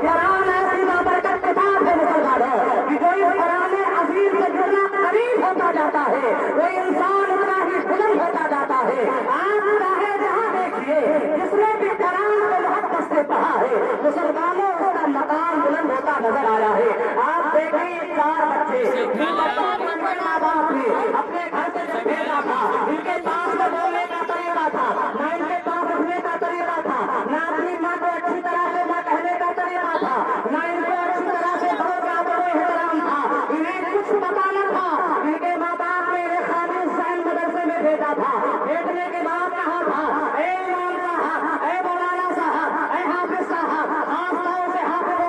कुरान ऐसी बाबरकत किताब है मुसलमानों कि जो इस कुरान अजीम से जुड़ना करीब होता जाता है वो इंसान उतना ही बुलंद होता जाता है। आप चाहे जहाँ देखिए जिसने भी कुरान को मोहब्बत से पढ़ा है मुसलमानों उसका मकान बुलंद होता नजर आया है। आप देखिए 4 बच्चे माँ बाप ने अपने घर से जब भेजा था इनके पास में बोलने का तरीका था ना इनके पास उठने का तरीका था ना अपनी माँ को अच्छी तरह से ना कहने का तरीका था ना इनको अच्छी तरह से बड़ों का एहतराम था। इन्हें कुछ पता न था। इनके माँ बाप ने इन्हें खाली हुसैन मदरसे में भेजा था। भेजने के बाद कहा था ए इमाम साहब, ए मौलाना साहब, ए हाफिज साहब, खासतौर से हाफिज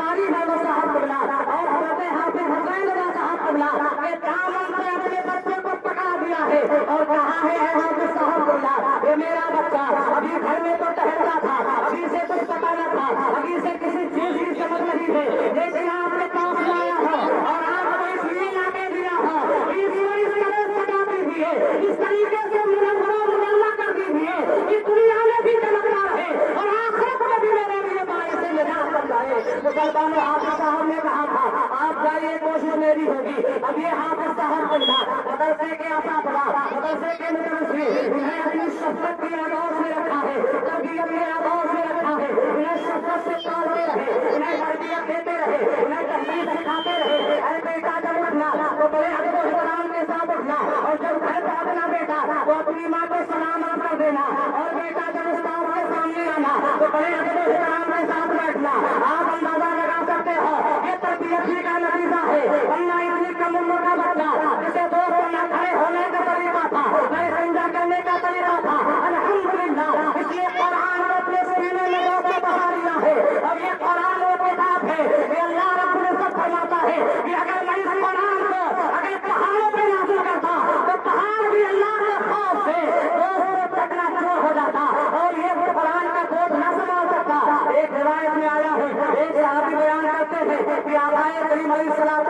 कारी बाबा साहब कुबला और हमारे हाफिज हुसैन साहब कुबला के दामन से अपने बच्चे को पकड़ा दिया है और कहा है हाफिज साहब कुबला ये मेरा बच्चा अभी घर में तो टहलता था, अभी से कुछ पता न था, अभी से किसी चीज की समझ नहीं है, लेकिन आपके पास लाया हो और आपको इसलिए लाके दिया हो इस तरह सजाती हुई है, इस तरीके से मुनव्वरा कर दी हुई है कि दुनिया में भी चमकता रहे और आखिरत में भी मेरे लिए बाइस से निजात बन जाए। मुसलमानों हाफिज साहब ने कहा था आप जाइए कोशिश मेरी होगी। अब ये हाफिज साहब बंदा मदरसे के असातिज़ा मदरसे के मुदर्रिस उन्हें अपनी शफ़क़त की आदौस में रखा है, तरबियत की आदौस में रखा है, उन्हें शफ़क़त से पालते रहे, उन्हें तरबियत देते रहे, उन्हें तहज़ीब सिखाते रहे। अरे बेटा जब उठना तो बड़े अदब और एहतराम के साथ उठना और जब घर पहुंचना बेटा तो अपनी माँ को सलाम कर देना और बेटा जब उस्ताद के सामने आना तो बड़े अदब और एहतराम के साथ बैठना। आप अंदाजा लगा सकते हो ये तरबियत ही का नतीजा है। वरना इतनी कम उम्र का बच्चा जिसे दोस्तों न खड़े होने का तरीका था न संजा करने का तरीका था अल्हम्दुलिल्लाह इसलिए कुरान को अपने सीने में रोके बहा लिया है। और ये कुरान वो किताब है ये अल्लाह रब्बुल इज्जत फरमाता है कि अगर मैं इस कुरान को अगर पहाड़ों पे नाज़िल करता तो पहाड़ भी अल्लाह के खौफ से रोज़ तकना चोर हो जाता और ये कुरान का बोझ न संभाल सकता। एक रिवायत में आया है एक सहाबी बयान करते हैं कि आकाए करीम अलैहिस्सलाम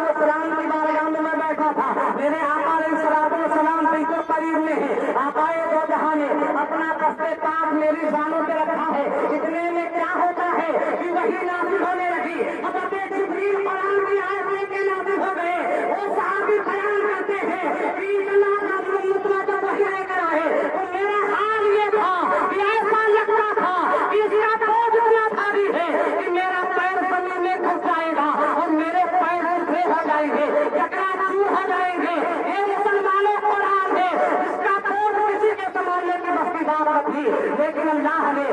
की बारगाह में मैं बैठा था, मेरे आका अलैहिस्सलाम बिल्कुल करीब में है। आकाए दो जहां ने अपना दस्ते पाक मेरी जानों पे रखा है। इतने में क्या होता है कि वही नाज़िल होने लगी। हज़रत जिब्रील कुरान की आयत लेके नाज़िल हो गए। वो सहाबी बयान करते हैं कि अल्लाह का मुतला जब वही लेकर आए तो मेरा हाल ये था कि ऐसा लगता था कि इसका बोझ इतना भारी है कि मेरा पैर जमीन में घुस जाएगा और मेरे पैर उल्टे हो जाएंगे, चकनाचूर हो जाएंगे। ये मुसलमानों कुरान है इसका बोझ किसी के संभालने की बस की बात थी, लेकिन अल्लाह ने